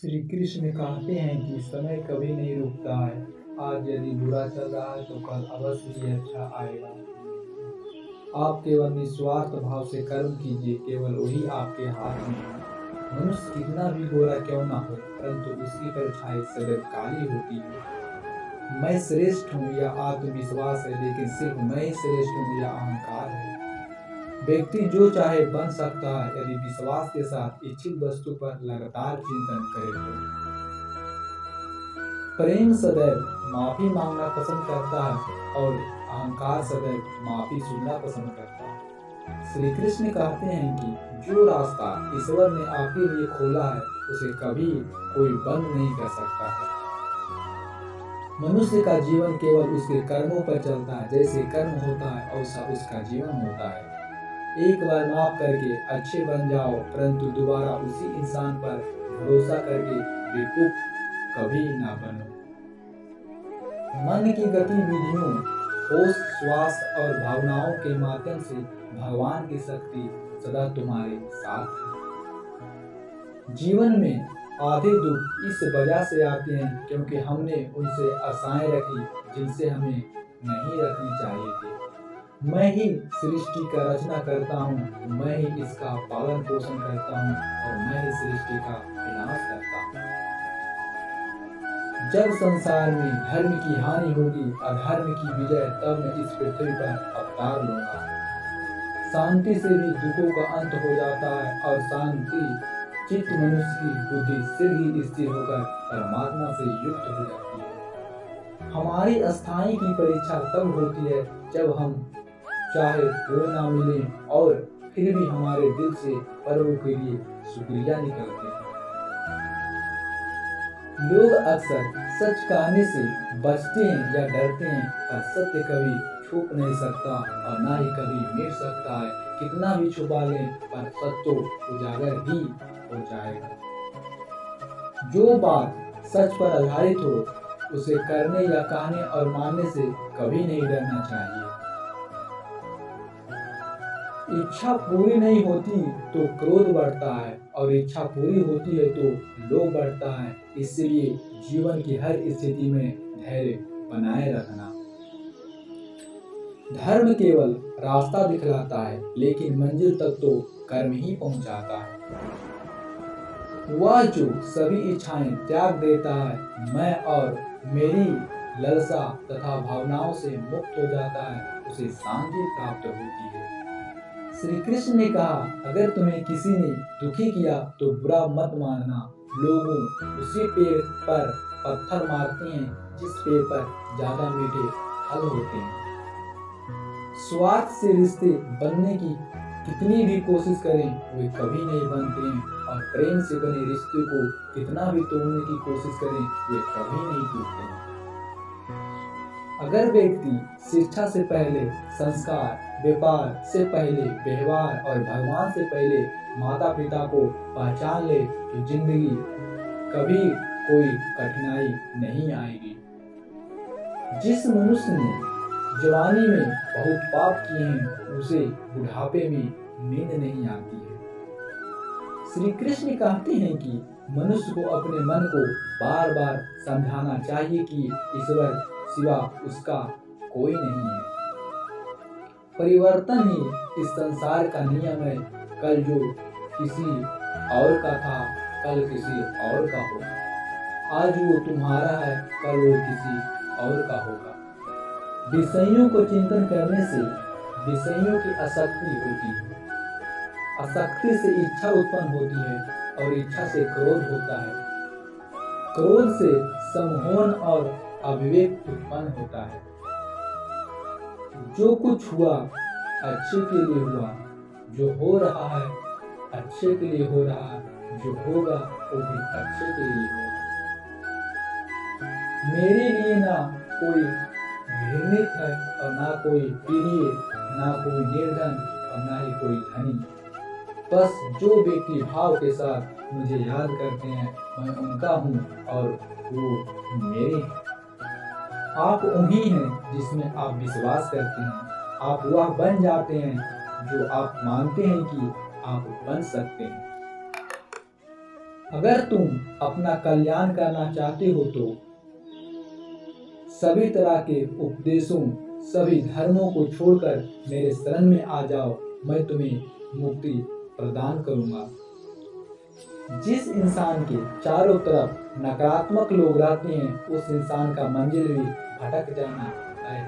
श्री कृष्ण कहते हैं कि समय कभी नहीं रुकता है। आज यदि बुरा चल रहा है तो कल अवश्य ही अच्छा आएगा। आप केवल निस्वार्थ भाव से कर्म कीजिए, केवल वही आपके हाथ में है। मनुष्य कितना भी गोरा क्यों ना हो, परंतु उसकी परछाई सदैव काली होती है। मैं श्रेष्ठ हूँ यह आत्मविश्वास है, लेकिन सिर्फ मैं ही श्रेष्ठ हूँ यह अहंकार है। व्यक्ति जो चाहे बन सकता है यदि विश्वास के साथ इच्छित वस्तु पर लगातार चिंतन करे तो। प्रेम सदैव माफी मांगना पसंद करता है और अहंकार सदैव माफी सुनना पसंद करता है। श्री कृष्ण कहते हैं कि जो रास्ता ईश्वर ने आपके लिए खोला है उसे कभी कोई बंद नहीं कर सकता है। मनुष्य का जीवन केवल उसके कर्मों पर चलता है। जैसे कर्म होता है वैसा उसका जीवन होता है। एक बार माफ करके अच्छे बन जाओ, परंतु दोबारा उसी इंसान पर भरोसा करके बेवकूफ कभी ना बनो। मन की गतिविधियों, होश, श्वास और भावनाओं के माध्यम से भगवान की शक्ति सदा तुम्हारे साथ है। जीवन में आधे दुख इस वजह से आते हैं क्योंकि हमने उनसे आशाएं रखी जिनसे हमें नहीं रखनी चाहिए थी। मैं ही सृष्टि का रचना करता हूँ, मैं ही इसका पालन पोषण करता हूँ और मैं ही सृष्टि का विनाश करता हूँ। जब संसार में धर्म की हानि होगी, अधर्म की विजय, तब मैं इस पृथ्वी पर अवतार लूंगा। शांति से भी दुखों का अंत हो जाता है और शांति चित्त मनुष्य की बुद्धि शीघ्र स्थिर होकर परमात्मा से युक्त हो जाती है। हमारी अस्थाई की परीक्षा तब होती है जब हम चाहे वो ना मिले और फिर भी हमारे दिल से पर्व के लिए शुक्रिया निकलते हैं। लोग अक्सर सच कहने से बचते हैं या डरते हैं, पर सत्य कभी छुप नहीं सकता और ना ही कभी मिट सकता है। कितना भी छुपा लें पर सत्य तो उजागर ही हो जाएगा। जो बात सच पर आधारित हो उसे करने या कहने और मानने से कभी नहीं डरना चाहिए। इच्छा पूरी नहीं होती तो क्रोध बढ़ता है और इच्छा पूरी होती है तो लोभ बढ़ता है। इसलिए जीवन की हर स्थिति में धैर्य बनाए रखना। धर्म केवल रास्ता दिखलाता है, लेकिन मंजिल तक तो कर्म ही पहुंचाता है। वह जो सभी इच्छाएं त्याग देता है, मैं और मेरी ललसा तथा भावनाओं से मुक्त हो जाता है, उसे शांति प्राप्त होती है। श्री कृष्ण ने कहा, अगर तुम्हें किसी ने दुखी किया तो बुरा मत मानना। लोग उसी पेड़ पर पत्थर मारते हैं जिस पेड़ पर ज्यादा मीठे फल होते हैं। स्वार्थ से रिश्ते बनने की कितनी भी कोशिश करें वे कभी नहीं बनते हैं और प्रेम से बने रिश्ते को कितना भी तोड़ने की कोशिश करें वे कभी नहीं टूटते हैं। अगर व्यक्ति शिक्षा से पहले संस्कार, व्यापार से पहले व्यवहार और भगवान से पहले माता पिता को पहचान ले तो जिंदगी कभी कोई कठिनाई नहीं आएगी। जिस मनुष्य ने जवानी में बहुत पाप किए हैं उसे बुढ़ापे में नींद नहीं आती है। श्री कृष्ण कहते हैं कि मनुष्य को अपने मन को बार बार समझाना चाहिए कि ईश्वर सिवा उसका कोई नहीं है। परिवर्तन ही इस संसार का नियम है। कल जो किसी और का था कल किसी और का होगा। आज वो तुम्हारा है कल वो किसी और का होगा। विषयों को चिंतन करने से विषयों की आसक्ति होती है। आसक्ति से इच्छा उत्पन्न होती है और इच्छा से क्रोध होता है। क्रोध से सम्मोहन और अविवेक उत्पन्न होता है। जो कुछ हुआ अच्छे के लिए हुआ, जो हो रहा है अच्छे के लिए हो रहा है, जो होगा वो भी अच्छे के लिए होगा। मेरे लिए ना कोई घृणित है और ना कोई प्रिय, ना कोई निर्धन और ना ही कोई धनी। बस जो व्यक्ति भाव के साथ मुझे याद करते हैं मैं उनका हूँ और वो मेरे हैं। आप उन्हीं हैं जिसमें आप विश्वास करते हैं। आप वह बन जाते हैं जो आप मानते हैं कि आप बन सकते हैं। अगर तुम अपना कल्याण करना चाहते हो तो सभी तरह के उपदेशों, सभी धर्मों को छोड़कर मेरे शरण में आ जाओ, मैं तुम्हें मुक्ति प्रदान करूंगा। जिस इंसान के चारों तरफ नकारात्मक लोग रहते हैं, उस इंसान का मंजिल भी भटक जाना है।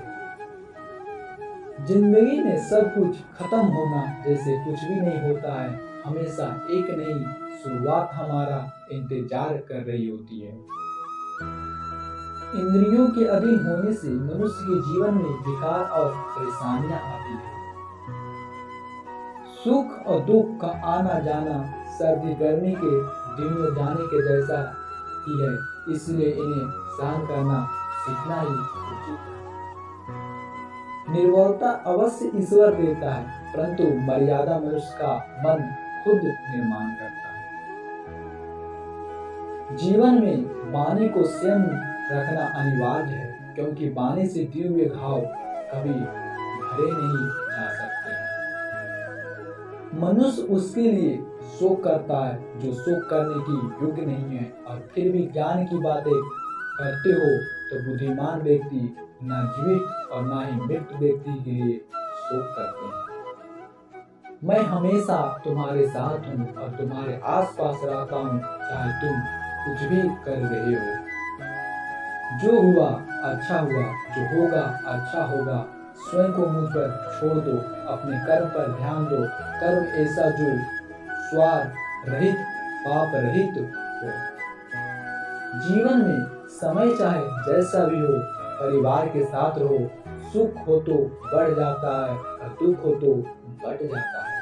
जिंदगी में सब कुछ खत्म होना जैसे कुछ भी नहीं होता है। हमेशा एक नई शुरुआत हमारा इंतजार कर रही होती है। इंद्रियों के अधीन होने से मनुष्य के जीवन में विकार और परेशानियां आती है। सुख और दुख का आना जाना सर्दी गर्मी के दिन में जाने के जैसा ही है, इसलिए इन्हें सहन करना सीखना ही उचित है। निर्बलता अवश्य ईश्वर देता है, परंतु मर्यादा मनुष्य का मन खुद निर्माण करता है। जीवन में वाणी को स्वयं रखना अनिवार्य है, क्योंकि वाणी से दिए हुए घाव कभी भरे नहीं जा सकते। मनुष्य उसके लिए शोक करता है जो शोक करने की योग्य नहीं है, और फिर भी ज्ञान की बातें करते हो तो बुद्धिमान व्यक्ति न जीवित और न ही मृत व्यक्ति के लिए शोक करते हैं। मैं हमेशा तुम्हारे साथ हूँ और तुम्हारे आसपास रहता हूँ, चाहे तुम कुछ भी कर रहे हो। जो हुआ अच्छा हुआ, जो होगा अच्छा होगा। स्वयं को मुझ पर छोड़ दो, अपने कर्म पर ध्यान दो। कर्म ऐसा जो स्वार्थ रहित, पाप रहित हो। जीवन में समय चाहे जैसा भी हो, परिवार के साथ रहो। सुख हो तो बढ़ जाता है और दुख हो तो बढ़ जाता है।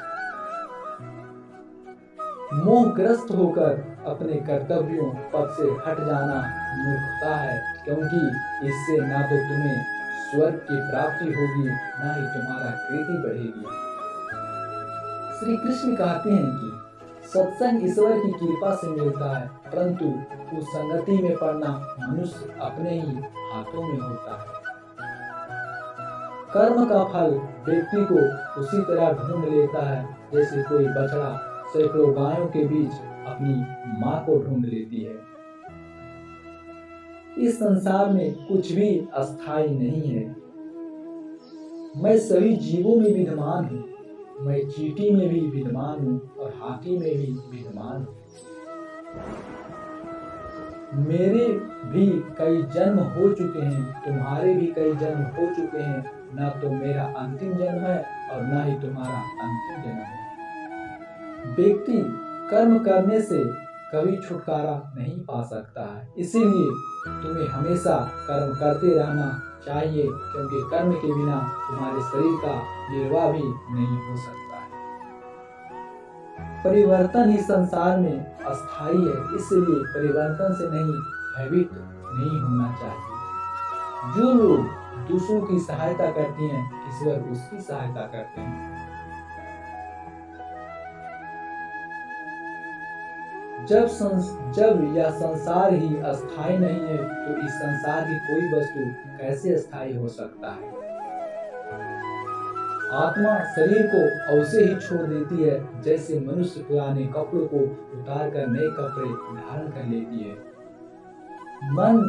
मोहग्रस्त होकर अपने कर्तव्यों पद से हट जाना मूर्खता है, क्योंकि इससे ना तो तुम्हें स्वर्ग की प्राप्ति होगी, ना ही तुम्हारा कीर्ति बढ़ेगी। श्री कृष्ण कहते हैं कि सत्संग ईश्वर की कृपा से मिलता है, परंतु उस संगति में पड़ना मनुष्य अपने ही हाथों में होता है। कर्म का फल व्यक्ति को उसी तरह ढूंढ लेता है जैसे कोई बछड़ा सैकड़ों गायों के बीच अपनी मां को ढूंढ लेती है। इस संसार में कुछ भी अस्थायी नहीं है। मैं सभी जीवों में विद्यमान हूँ। मैं चींटी में भी विद्यमान हूँ और हाथी में भी विद्यमान हूँ। मेरे भी कई जन्म हो चुके हैं, तुम्हारे भी कई जन्म हो चुके हैं। ना तो मेरा अंतिम जन्म है और ना ही तुम्हारा अंतिम जन्म है। व्यक्ति कर्म करने से कभी छुटकारा नहीं पा सकता है, इसीलिए तुम्हें हमेशा कर्म करते रहना चाहिए, क्योंकि कर्म के बिना तुम्हारे शरीर का निर्वाह भी नहीं हो सकता है। परिवर्तन ही संसार में अस्थायी है, इसलिए परिवर्तन से नहीं भयभीत नहीं होना चाहिए। जो लोग दूसरों की सहायता करते हैं, ईश्वर उसकी सहायता करते हैं। जब यह संसार ही अस्थायी नहीं है, तो इस संसार की कोई वस्तु कैसे अस्थायी हो सकता है। आत्मा शरीर को अवश्य ही छोड़ देती है, जैसे मनुष्य पुराने कपड़ों को उतार कर नए कपड़े धारण कर लेती है। मन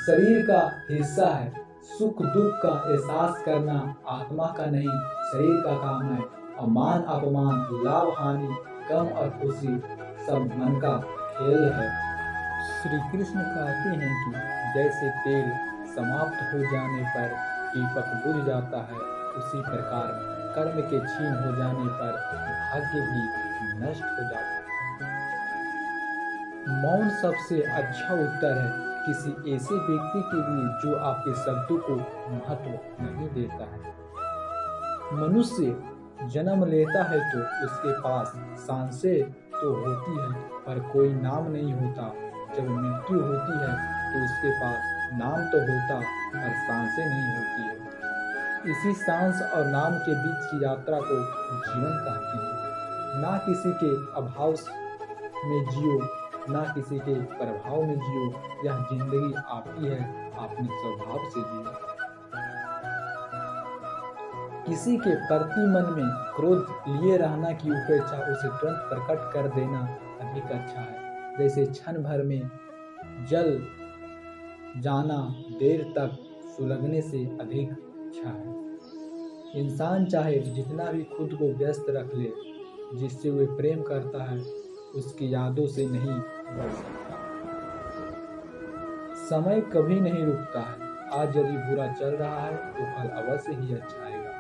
शरीर का हिस्सा है। सुख दुख का एहसास करना आत्मा का नहीं, शरीर का काम है। और मान अपमान, लाभ हानि, गम और खुशी सब मन का खेल है। श्री कृष्ण कहते हैं कि जैसे तेल समाप्त हो जाने पर दीपक बुझ जाता है, उसी प्रकार कर्म के छीन हो जाने पर भाग्य भी नष्ट हो जाता है। मौन सबसे अच्छा उत्तर है किसी ऐसे व्यक्ति के लिए जो आपके शब्दों को महत्व नहीं देता है। मनुष्य जन्म लेता है तो उसके पास सांसें तो होती है, पर कोई नाम नहीं होता। जब मृत्यु होती है तो उसके पास नाम तो होता, पर सांसें नहीं होती है। इसी सांस और नाम के बीच की यात्रा को जीवन कहते हैं। ना किसी के अभाव में जियो, ना किसी के प्रभाव में जियो। यह जिंदगी आपकी है, अपने स्वभाव से जियो। किसी के प्रति मन में क्रोध लिए रहना की अपेक्षा उसे तुरंत प्रकट कर देना अधिक अच्छा है। जैसे क्षण भर में जल जाना देर तक सुलगने से अधिक अच्छा है। इंसान चाहे जितना भी खुद को व्यस्त रख ले, जिससे वे प्रेम करता है उसकी यादों से नहीं बढ़ सकता। समय कभी नहीं रुकता है। आज यदि बुरा चल रहा है तो कल अवश्य ही अच्छा आएगा।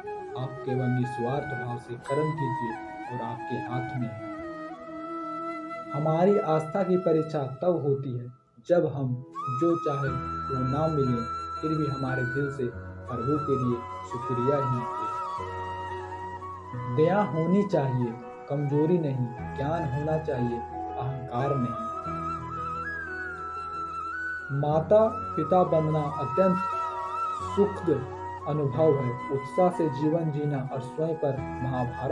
आप केवल निस्वार्थ भाव से कर्म कीजिए और आपके हाथ में है। हमारी आस्था की परीक्षा तब होती है जब हम जो चाहे वो ना मिले, फिर भी हमारे दिल से प्रभु के लिए शुक्रिया ही करें। दया होनी चाहिए, कमजोरी नहीं। ज्ञान होना चाहिए, अहंकार नहीं। माता पिता बनना अत्यंत सुखद अनुभव है। उत्साह से जीवन जीना और स्वयं पर महाभारत